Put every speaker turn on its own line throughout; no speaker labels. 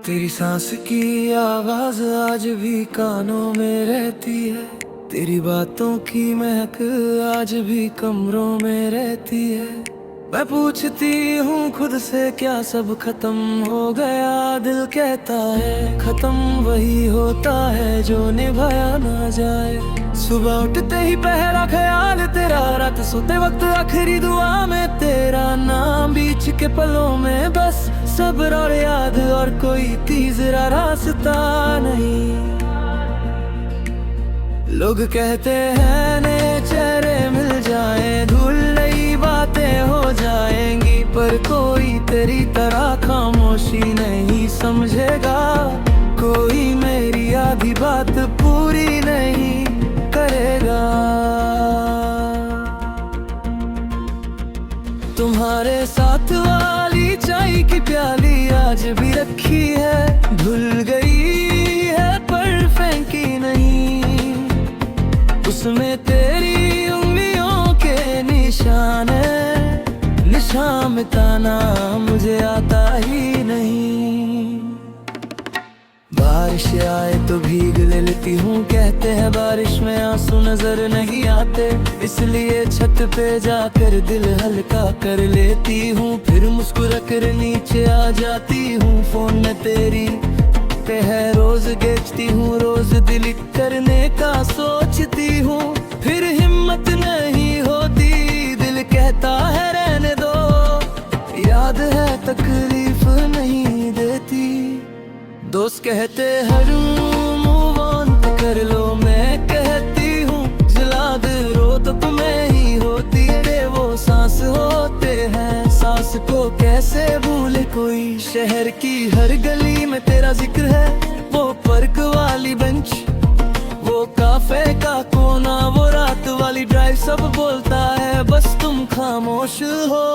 तेरी सांस की आवाज आज भी कानों में रहती है, तेरी बातों की महक आज भी कमरों में रहती है। मैं पूछती हूँ खुद से क्या सब खत्म हो गया, दिल कहता है खत्म वही होता है जो निभाया ना जाए। सुबह उठते ही पहला ख्याल तेरा, रात सोते वक्त आखिरी दुआ में तेरा नाम, बीच के पलों में बस सब्र और याद और कोई तीसरा रास्ता नहीं। लोग कहते हैं नए चेहरे मिल जाए, धूल नई बातें हो जाएंगी, पर कोई तेरी तरह खामोशी नहीं समझेगा, कोई मेरी आधी बात पूरी नहीं करेगा। तुम्हारे साथ वाली चाय की प्याली आज भी रखी है, धुल गई है पर फेंकी नहीं, उसमें तेरी उंगलियों के निशान है, निशान मिटाना मुझे आता ही नहीं। बारिश आए तो भीग लेती हूँ, कहते हैं बारिश में आंसू नजर नहीं आते, इसलिए छत पे जाकर दिल हल्का कर लेती हूँ, फिर मुस्कुरा कर नीचे आ जाती हूँ। फोन में तेरी पे है रोज देखती हूँ, रोज डिलीट करने का सोचती हूँ, फिर हिम्मत नहीं होती, दिल कहता है रहने दो, याद है तकलीफ नहीं देती। दोस्त कहते हर मूव ऑन कर लो, मैं कहती हूँ जला दे रो तो तुम्हें ही होती है, वो सांस होते हैं सांस को कैसे भूले कोई, शहर की हर गली में तेरा जिक्र है, वो पार्क वाली बेंच, वो काफे का कोना, वो रात वाली ड्राइव, सब बोलता है बस तुम खामोश हो।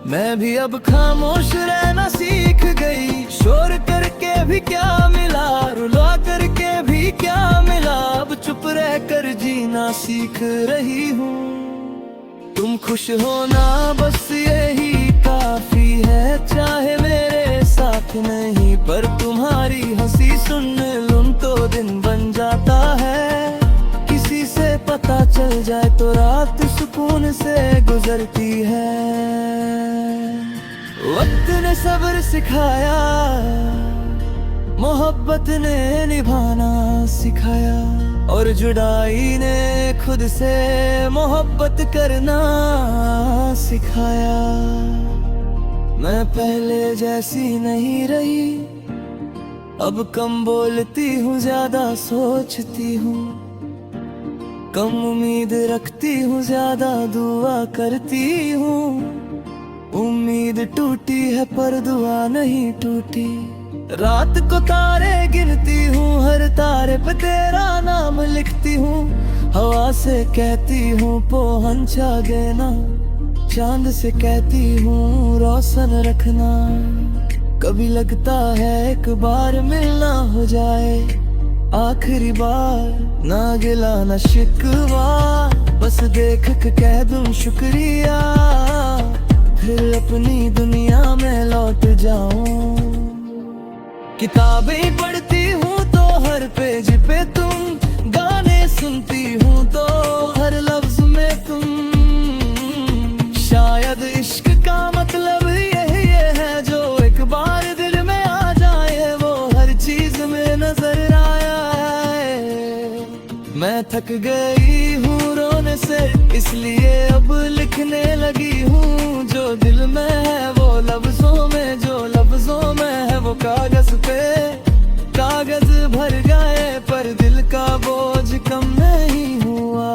मैं भी अब खामोश रहना सीख गई, शोर करके भी क्या मिला, रुला करके भी क्या मिला, अब चुप रह कर जीना सीख रही हूँ। तुम खुश होना बस यही काफी है, चाहे मेरे साथ नहीं, पर तुम्हारी हंसी सुन लूं तो दिन बन जाता है, किसी से पता चल जाए तो रात सुकून से गुजरती है। वक्त ने सब्र सिखाया, मोहब्बत ने निभाना सिखाया, और जुदाई ने खुद से मोहब्बत करना सिखाया। मैं पहले जैसी नहीं रही, अब कम बोलती हूँ ज्यादा सोचती हूँ, कम उम्मीद रखती हूँ ज्यादा दुआ करती हूँ, उम्मीद टूटी है पर दुआ नहीं टूटी, रात को तारे गिनती हूँ, हर तारे पे तेरा नाम लिखती हूँ, हवा से कहती हूँ पोहन छागेना, चांद से कहती हूँ रोशन रखना। कभी लगता है एक बार मिलना हो जाए, आखिरी बार ना गिला ना शिकवा, बस देख के कह दूं शुक्रिया, फिर अपनी दुनिया में लौट जाऊं। किताबें पढ़ती हूँ तो हर पेज पे तुम, गाने सुनती हूँ तो हर लफ्ज में तुम, शायद इश्क का मतलब यही है जो एक बार दिल में आ जाए, वो हर चीज में नजर आया है। मैं थक गई हूँ रोने से, इसलिए अब लिखने लगी हूँ, जो दिल में है वो लफ्जों में, जो लफ्जों में है वो कागज पे, कागज भर गए पर दिल का बोझ कम नहीं हुआ।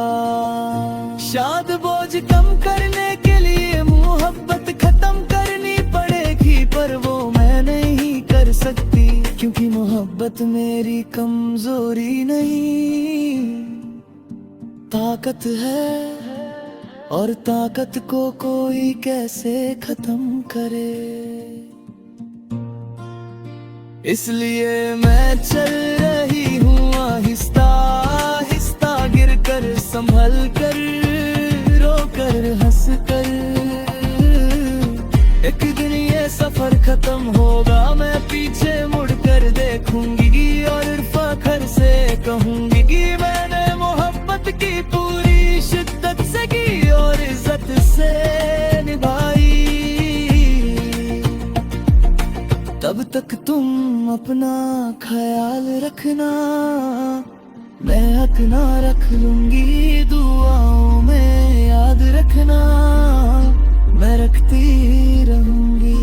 शायद बोझ कम करने के लिए मोहब्बत खत्म करनी पड़ेगी, पर वो मैं नहीं कर सकती, क्योंकि मोहब्बत मेरी कमजोरी नहीं ताकत है, और ताकत को कोई कैसे खत्म करे। इसलिए मैं चल रही हूँ आहिस्ता आहिस्ता, गिर कर संभल कर, रो कर हंस कर, एक दिन ये सफर खत्म होगा, मैं पीछे मुड़ तब तक तुम अपना ख्याल रखना, मैं अपना रख लूंगी दुआओं में, याद रखना मैं रखती रहूंगी।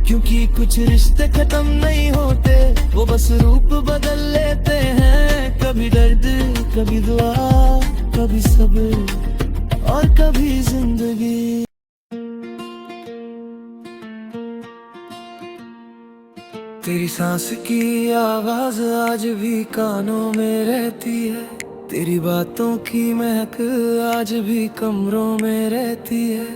क्योंकि कुछ रिश्ते खत्म नहीं होते, वो बस रूप बदल लेते हैं। कभी दर्द, कभी दुआ, कभी सब्र और कभी जिंदगी। तेरी सांस की आवाज आज भी कानों में रहती है, तेरी बातों की महक आज भी कमरों में रहती है।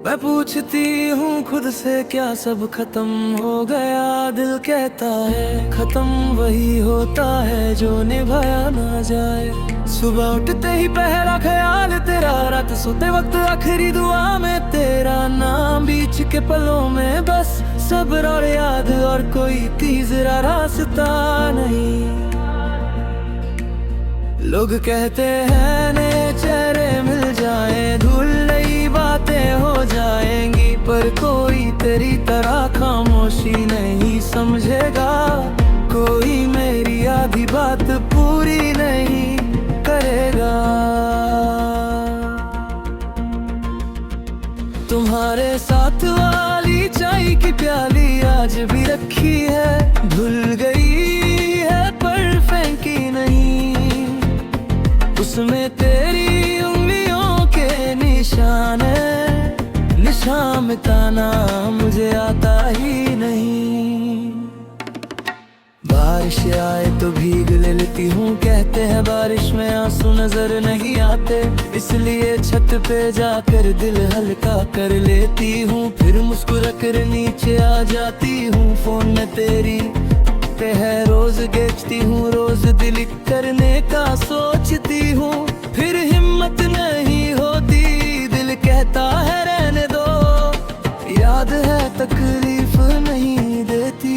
मैं पूछती हूँ खुद से क्या सब खत्म हो गया, दिल कहता है खत्म वही होता है जो निभाया ना जाए। सुबह उठते ही पहला ख्याल तेरा, रात सोते वक्त आखिरी दुआ में तेरा नाम, बीच के पलों में बस सब्र और याद और कोई तीसरा रास्ता नहीं। लोग कहते हैं नए चेहरे मिल जाए, धूल नई बातें हो जाएंगी, पर कोई तेरी तरह खामोशी नहीं समझेगा। कोई मेरी आधी बात पूरी नहीं करेगा। तुम्हारे साथ वाली चाय की प्याली आज भी रखी है, धुल गई है पर फेंकी नहीं। उसमें तेरी उंगलियों के निशान है, निशान मिटाना मुझे आता ही नहीं। बारिश आए तो भीग लेती हूँ, कहते हैं बारिश में आंसू नजर नहीं आते, इसलिए छत पे जाकर दिल हल्का कर लेती हूँ। फिर मुस्कुरा कर नीचे आ जाती हूँ, फोन में तेरी पे है रोज देखती हूँ, रोज डिलीट करने का सोचती हूँ। फिर हिम्मत नहीं होती, दिल कहता है रहने दो, याद है तकलीफ नहीं देती।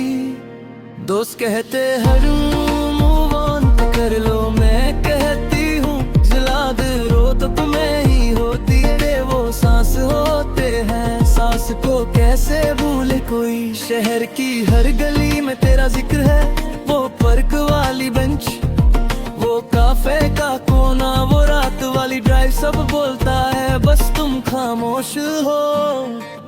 दोस्त कहते हर मूव ऑन कर लो, मैं कहती हूँ जला दे रो तो तुम्हें ही होती है। वो सांस होते हैं, सांस को कैसे भूले कोई, शहर की हर गली में तेरा जिक्र है। वो पर्क वाली बेंच, वो काफे का कोना, वो रात वाली ड्राइव, सब बोलता है बस तुम खामोश हो।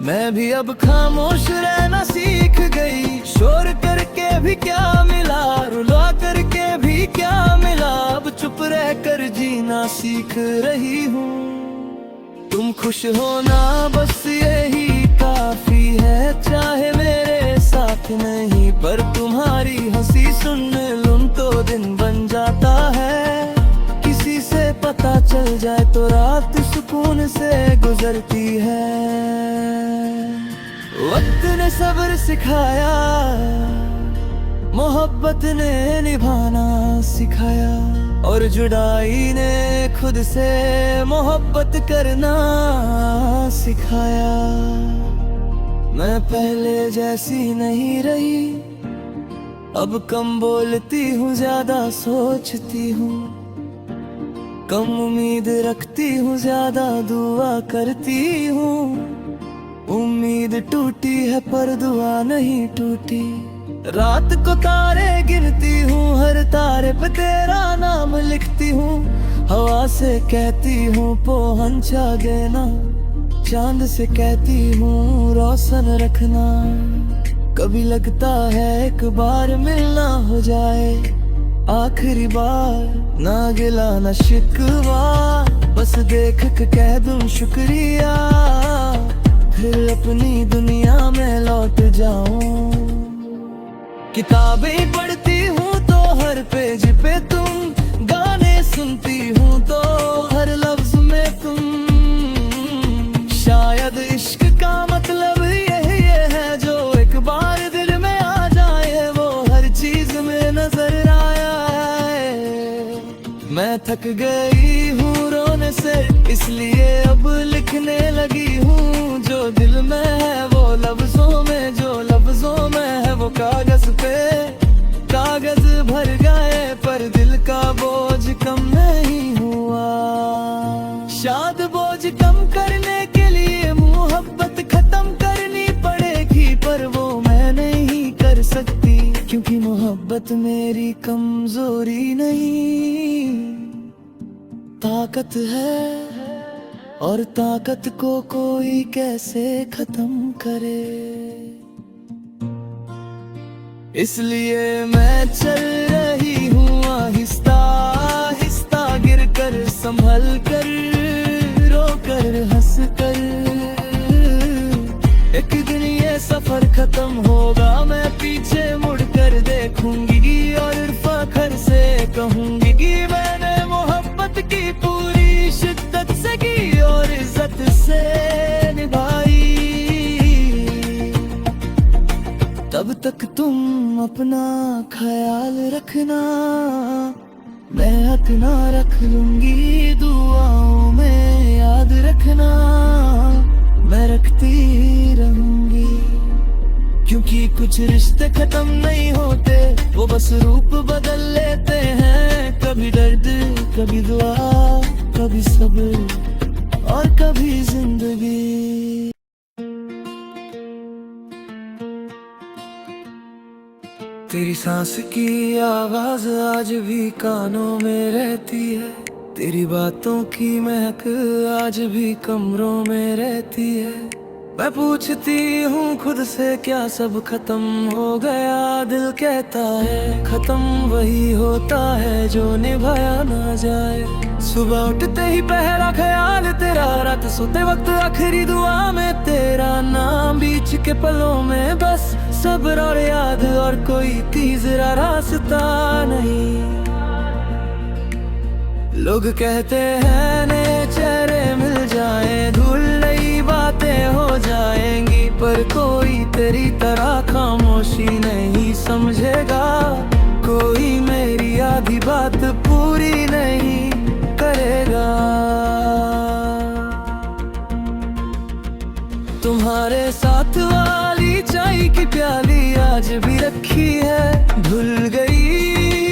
मैं भी अब खामोश रहना सीख गई, शोर करके भी क्या मिला, रुला करके भी क्या मिला, अब चुप रह कर जीना सीख रही हूँ। तुम खुश होना बस यही काफी है, चाहे मेरे साथ नहीं, पर तुम्हारी हंसी सुन लूं तो दिन बन जाता है। किसी से पता चल जाए तो रात सुकून से गुजरती है। वक्त ने सब्र सिखाया, मोहब्बत ने निभाना सिखाया, और जुदाई ने खुद से मोहब्बत करना सिखाया। मैं पहले जैसी नहीं रही, अब कम बोलती हूँ, ज्यादा सोचती हूँ, कम उम्मीद रखती हूँ, ज्यादा दुआ करती हूँ। उम्मीद टूटी है पर दुआ नहीं टूटी, रात को तारे गिनती हूँ, हर तारे पे तेरा नाम लिखती हूँ। हवा से कहती हूँ पहुंचा देना, चांद से कहती हूँ रोशन रखना। कभी लगता है एक बार मिलना हो जाए, आखिरी बार, ना गिला ना शिकवा, बस देख के कह दूं शुक्रिया, फिर अपनी दुनिया में लौट जाऊं। किताबें पढ़ती हूँ तो हर पेज पे तुम, गाने सुनती हूँ तो हर लफ्ज में तुम। शायद इश्क का मतलब यही है, जो एक बार दिल में आ जाए, वो हर चीज में नजर आया है। मैं थक गई हूँ रोने से, इसलिए अब लिखने लगी हूँ, जो दिल में है वो लफ्जों में, जो लफ्जों में है वो कागज पे। कागज भर गए पर दिल का बोझ कम नहीं हुआ। शायद बोझ कम करने के लिए मोहब्बत खत्म करनी पड़ेगी, पर वो मैं नहीं मोहब्बत मेरी कमजोरी नहीं, ताकत है, और ताकत को कोई कैसे खत्म करे। इसलिए मैं चल रही हूँ आहिस्ता आहिस्ता, गिर कर संभल कर, रो कर हंस कर। एक दिन ये सफर खत्म होगा, मैं पीछे मुड़ कर देखूंगी और फख्र से कहूंगी कि मैंने मोहब्बत की पूरी शिद्दत से की और इज्जत से निभाई। तब तक तुम अपना ख्याल रखना, मैं अपना रख लूंगी, दुआओं में याद रखना, मैं रखती रहूंगी। क्योंकि कुछ रिश्ते खत्म नहीं होते, वो बस रूप बदल लेते हैं। कभी दर्द, कभी दुआ, कभी सब्र और कभी जिंदगी। तेरी सांस की आवाज आज भी कानों में रहती है, तेरी बातों की महक आज भी कमरों में रहती है। मैं पूछती हूँ खुद से क्या सब खत्म हो गया, दिल कहता है खत्म वही होता है जो निभाया ना जाए। सुबह उठते ही पहला ख्याल तेरा, रात सोते वक्त आखिरी दुआ में तेरा नाम, बीच के पलों में बस सब्र और याद और कोई तीसरा रास्ता नहीं। लोग कहते हैं नए चेहरे मिल जाए, धुल नई बातें हो जाएंगी, पर कोई तेरी तरह खामोशी नहीं समझेगा। कोई मेरी आधी बात पूरी नहीं करेगा। तुम्हारे साथ वाली चाय की प्याली आज भी रखी है, धुल गई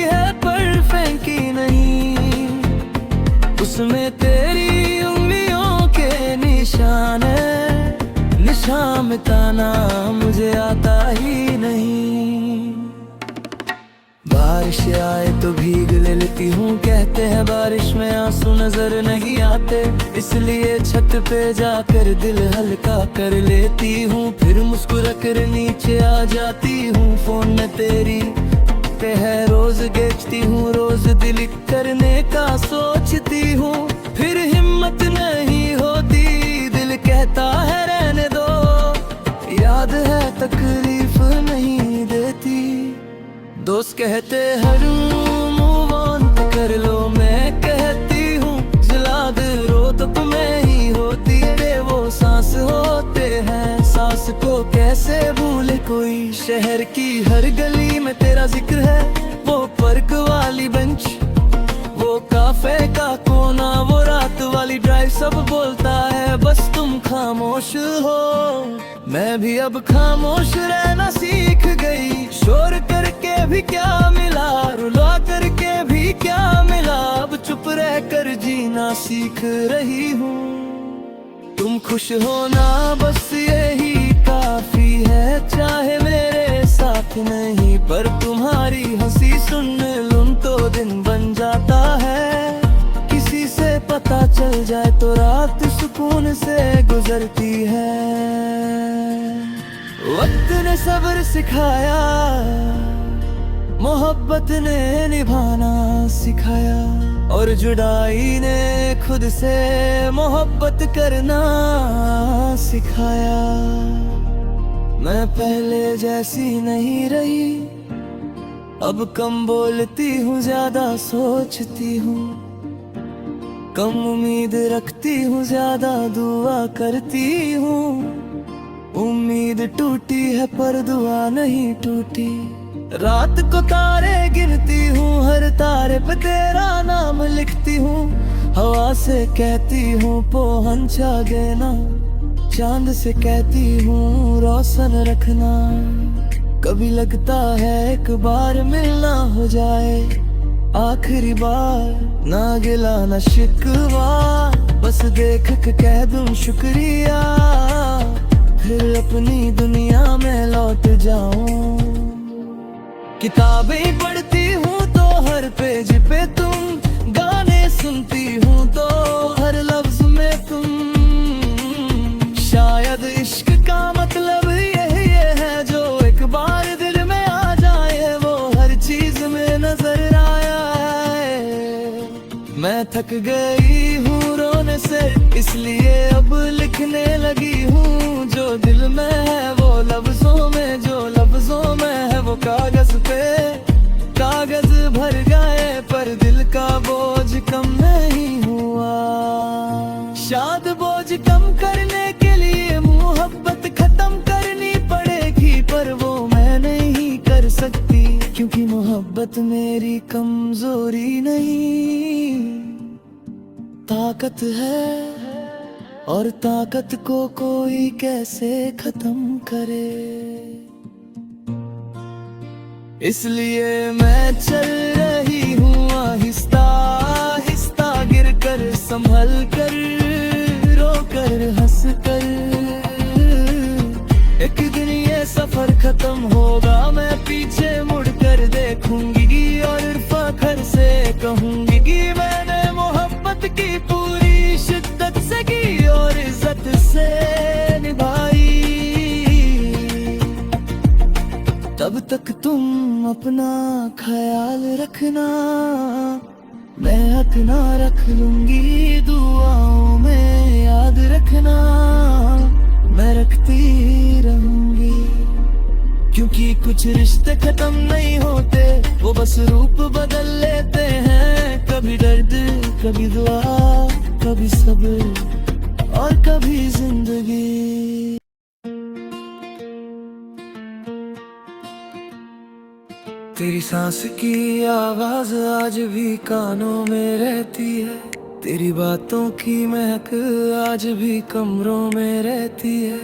है पर फेंकी नहीं। उसमें तेरी उंगलियों के निशान है, निशान मिटाना मुझे आता ही नहीं। बारिश आए तो भीग लेती हूँ, कहते हैं बारिश में आंसू नजर नहीं आते, इसलिए छत पे जाकर दिल हल्का कर लेती हूँ। फिर मुस्कुरा कर नीचे आ जाती हूँ, फोन में तेरी पे है रोज देखती हूँ, रोज डिलीट करने का सोचती हूँ। फिर हिम्मत नहीं होती, दिल कहता है रहने दो, याद है तकलीफ नहीं देती। दोस्त कहते हर मूव ऑन कर लो, मैं कहती हूँ जला दे रो तो तुम्हें ही होती है। वो सांस होते हैं, सांस को कैसे भूले कोई, शहर की हर गली में तेरा जिक्र है। वो पार्क वाली बेंच, वो काफे का कोना, वो रात वाली ड्राइव, सब बोलता है बस तुम खामोश हो। मैं भी अब खामोश रहना सीख गई, शोर करके भी क्या मिला, रुला करके भी क्या मिला, अब चुप रह कर जीना सीख रही हूँ। तुम खुश होना बस यही काफी है, चाहे मेरे साथ नहीं, पर तुम्हारी हंसी सुन लूं तो दिन बन जाता है। किसी से पता चल जाए तो रात सुकून से गुजरती है। वक्त ने सब्र सिखाया, मोहब्बत ने निभाना सिखाया, और जुदाई ने खुद से मोहब्बत करना सिखाया। मैं पहले जैसी नहीं रही, अब कम बोलती हूँ, ज्यादा सोचती हूँ, कम उम्मीद रखती हूँ, ज्यादा दुआ करती हूँ। उम्मीद टूटी है पर दुआ नहीं टूटी। रात को तारे गिनती हूँ, हर तारे पे तेरा नाम लिखती हूँ। हवा से कहती हूँ पोहंचा देना, चांद से कहती हूँ रोशन रखना। कभी लगता है एक बार मिलना हो जाए, आखिरी बार, ना गिला ना शिकवा, बस देख के कह दूं शुक्रिया, फिर अपनी दुनिया में लौट जाऊं। किताबें पढ़ती हूँ तो हर पेज पे तुम, गाने सुनती हूँ तो हर लफ्ज में तुम। शायद इश्क का मतलब यही है, जो एक बार दिल में आ जाए वो हर चीज में नजर आया है। मैं थक गई हूँ रोने से, इसलिए अब लिखने लगी हूँ। जो दिल में है वो लफ्जों में, जो लफ्जों में है वो कागज पे। कागज भर गए पर दिल का बोझ कम नहीं हुआ। शायद बोझ कम करने के लिए मोहब्बत खत्म करनी पड़ेगी, पर वो मैं नहीं कर सकती, क्योंकि मोहब्बत मेरी कमजोरी नहीं, ताकत है। और ताकत को कोई कैसे खत्म करे। इसलिए मैं चल रही हूँ आहिस्ता आहिस्ता, गिर कर संभल कर, रो कर हंस कर। एक दिन ये सफर खत्म होगा, मैं पीछे मुड़ कर देखूंगी और फख्र से कहूंगी कि मैंने मोहब्बत की पूरी शिद्दत से की और इज्जत से निभाई। तब तक तुम अपना ख्याल रखना, मैं अपना रख लूंगी, दुआओं में याद रखना, मैं रखती रहूंगी। क्योंकि कुछ रिश्ते खत्म नहीं होते, वो बस रूप बदल लेते हैं। कभी दर्द, कभी दुआ, कभी सब्र और कभी जिंदगी। तेरी सांस की आवाज आज भी कानों में रहती है, तेरी बातों की महक आज भी कमरों में रहती है।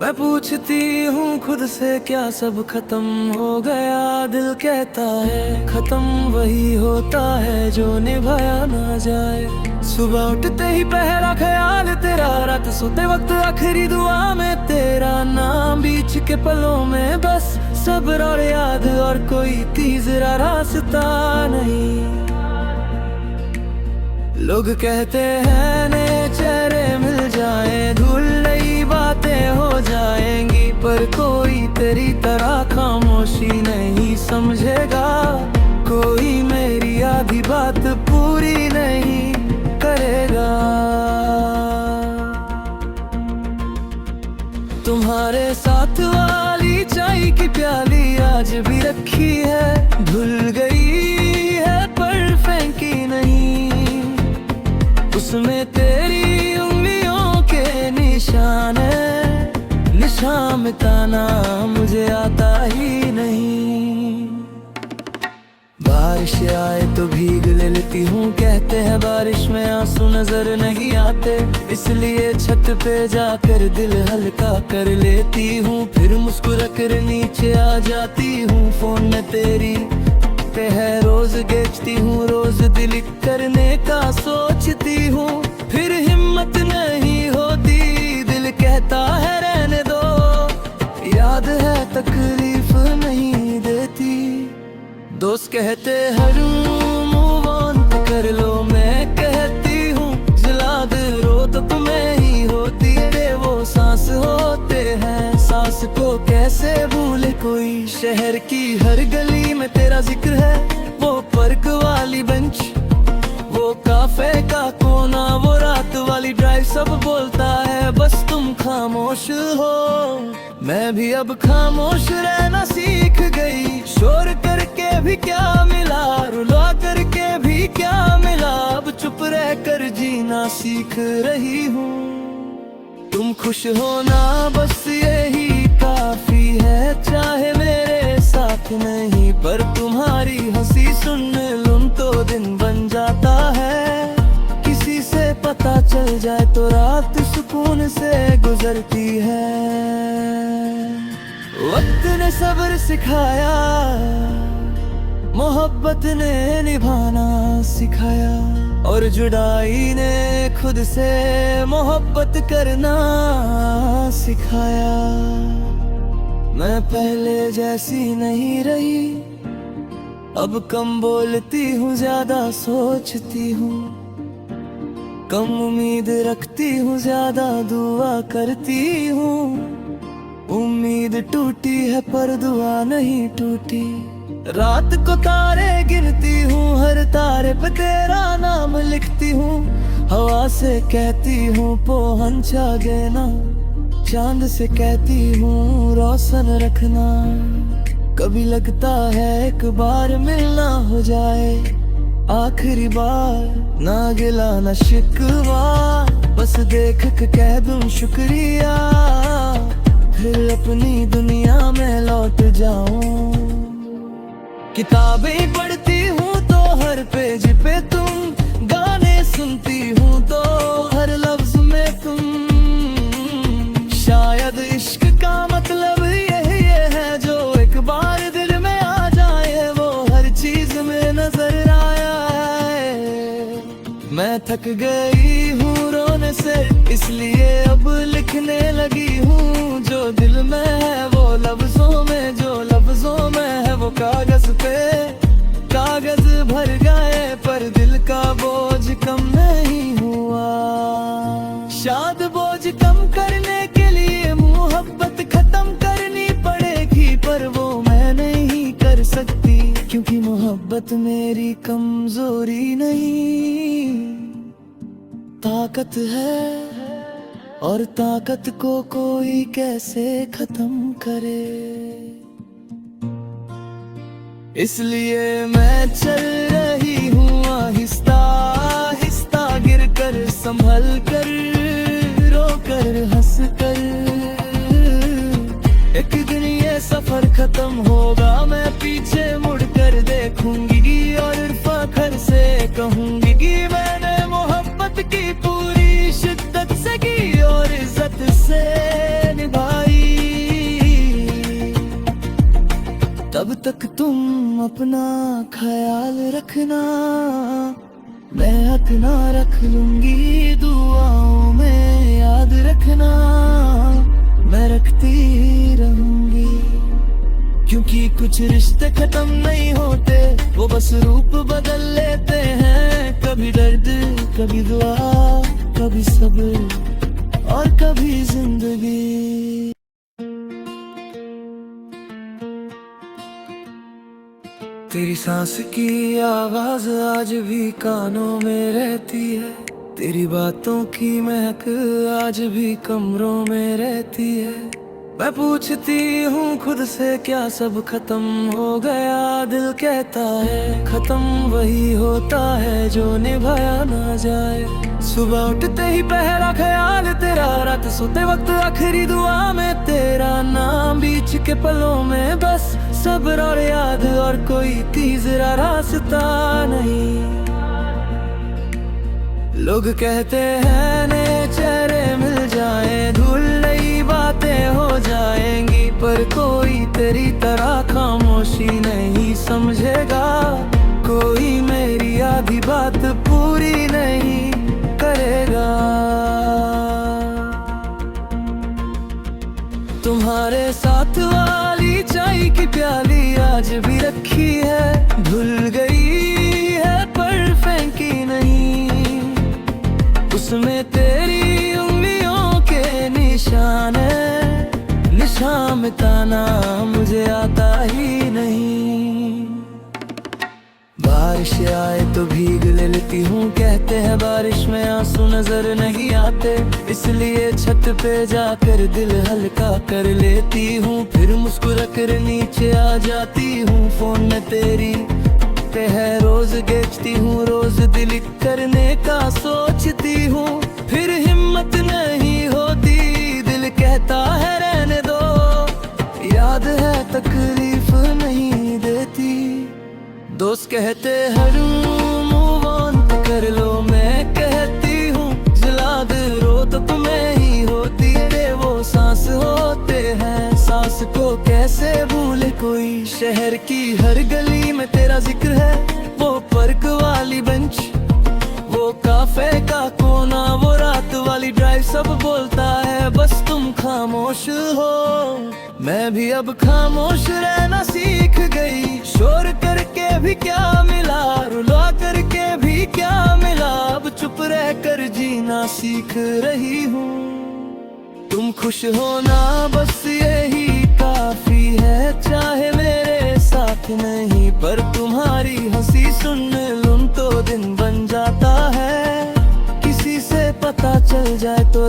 मैं पूछती हूँ खुद से क्या सब खत्म हो गया, दिल कहता है खत्म वही होता है जो निभाया ना जाए। सुबह उठते ही पहला ख्याल तेरा, रात सोते वक्त आखिरी दुआ में तेरा नाम, बीच के पलों में बस सब्र और याद और कोई तीसरा रास्ता नहीं। लोग कहते हैं नए चेहरे मिल जाए, धूल नई बातें हो जाएंगी, पर कोई तेरी तरह खामोशी नहीं समझेगा। कोई मेरी आधी बात पूरी नहीं करेगा। तुम्हारे साथ वाली चाय की प्याली आज भी रखी है, धुल गई है पर फेंकी नहीं। उसमें तेरी उंगलियों के निशान है, निशान मिटाना मुझे आता ही नहीं। बारिश आए तो भीग लेती हूँ, कहते हैं बारिश में आंसू नजर नहीं आते, इसलिए छत पे जाकर दिल हल्का कर लेती हूँ। फिर मुस्कुरा कर नीचे आ जाती हूँ, फोन में तेरी पे है रोज देखती हूँ, रोज दिल करने का सोचती हूँ। फिर हिम्मत नहीं होती, दिल कहता है रहने दो, याद है तकलीफ नहीं देती। दोस्त कहते हर मूव ऑन कर लो, मैं कहती हूँ जला दे रो तो तुम्हें ही होती है। वो सांस होते हैं, सांस को कैसे भूले कोई। शहर की हर गली में तेरा जिक्र है, वो पार्क वाली बेंच, वो काफे का कोना, वो रात वाली ड्राइव, सब बोलता है बस तुम खामोश हो। मैं भी अब खामोश रहना सीख गई, शोर करके भी क्या मिला, रुला करके भी क्या मिला, अब चुप रह कर जीना सीख रही हूँ। तुम खुश होना बस यही काफी है, चाहे मेरे साथ नहीं, पर तुम्हारी हंसी सुन लूं तो दिन बन जाता है। किसी से पता चल जाए तो रात सुकून से गुजरती है। वक्त ने सब्र सिखाया, मोहब्बत ने निभाना सिखाया, और जुदाई ने खुद से मोहब्बत करना सिखाया। मैं पहले जैसी नहीं रही, अब कम बोलती हूँ, ज्यादा सोचती हूँ, कम उम्मीद रखती हूँ, ज्यादा दुआ करती हूँ। उम्मीद टूटी है पर दुआ नहीं टूटी। रात को तारे गिनती हूँ, हर तारे पे तेरा नाम लिखती हूँ। हवा से कहती हूँ पोहंचा गेना, चांद से कहती हूँ रोशन रखना। कभी लगता है एक बार मिलना हो जाए, आखिरी बार, ना गिला ना शिकवा, बस देख के कह दूं शुक्रिया, फिर अपनी दुनिया में लौट जाऊं। किताबें पढ़ती हूँ तो हर पेज पे तुम, गाने सुनती हूँ तो हर लफ्ज में तुम। शायद इश्क का मतलब यही है, जो एक बार दिल में आ जाए वो हर चीज में नजर आया है। मैं थक गई हूँ रोने से, इसलिए अब लिखने लगी हूँ। जो दिल में है वो लफ्जों में, जो लफ्जों में है वो कागज पे। कागज भर गए पर दिल का बोझ कम नहीं हुआ। शायद बोझ कम करने के लिए मोहब्बत खत्म करनी पड़ेगी, पर वो मैं नहीं कर सकती, क्योंकि मोहब्बत मेरी कमजोरी नहीं, ताकत है। और ताकत को कोई कैसे खत्म करे। इसलिए मैं चल रही हूँ आहिस्ता आहिस्ता, गिर कर संभल कर, रो कर हंस कर। एक दिन ये सफर खत्म होगा, मैं पीछे मुड़ कर देखूंगी और फख्र से कहूंगी कि मैंने मोहब्बत की पूरी शिद्दत से की और इज्जत से निभाई। तब तक तुम अपना ख्याल रखना, मैं अपना रख लूंगी दुआओं में, याद रखना मैं रखती रहूंगी। क्योंकि कुछ रिश्ते खत्म नहीं होते, वो बस रूप बदल लेते हैं। कभी दर्द, कभी दुआ, कभी सब्र और कभी जिंदगी। तेरी सांस की आवाज आज भी कानों में रहती है, तेरी बातों की महक आज भी कमरों में रहती है। मैं पूछती हूँ खुद से क्या सब खत्म हो गया, दिल कहता है खत्म वही होता है जो निभाया ना जाए। सुबह उठते ही पहला ख्याल तेरा, रात सोते वक्त आखिरी दुआ में तेरा नाम। बीच के पलों में बस सब्र और याद, और कोई तीसरा रास्ता नहीं। लोग कहते हैं नए चेहरे मिल जाए, धूल नई बातें हो जाएंगी, पर कोई तेरी तरह खामोशी नहीं समझेगा। कोई मेरी आधी बात पूरी नहीं करेगा। तुम्हारे साथ वाली चाय की प्याली आज भी रखी है, धुल गई है पर फेंकी नहीं। उसमें तेरी उंगलियों के निशान है, निशान मिटाना मुझे आता ही नहीं। बारिश आए तो भीग लेती हूँ, कहते हैं बारिश में आंसू नजर नहीं आते, इसलिए छत पे जाकर दिल हल्का कर लेती हूँ। फिर मुस्कुरा कर नीचे आ जाती हूँ, फोन में तेरी है रोज देखती हूँ, रोज दिल करने का सोचती हूँ। फिर हिम्मत नहीं होती, दिल कहता है रहने दो, याद है तकलीफ नहीं देती। दोस्त कहते हर मूव ऑन कर लो, मैं कहती हूँ जला दे रो तो तुम्हें ही होती है। वो सांस होते हैं, सांस को कैसे भूले कोई। शहर की हर गली में तेरा जिक्र है, वो पार्क वाली बेंच, वो काफे का कोना, वो रात वाली ड्राइव, सब बोलता है बस तुम खामोश हो। मैं भी अब खामोश रहना सीख गई, शोर करके भी क्या मिला, रुला करके भी क्या मिला, अब चुप रह कर जीना सीख रही हूँ। तुम खुश होना बस यही काफी है, चाहे मेरे साथ नहीं, पर तुम्हारी हंसी सुन लूं तो दिन बन जाता है। किसी से पता चल जाए तो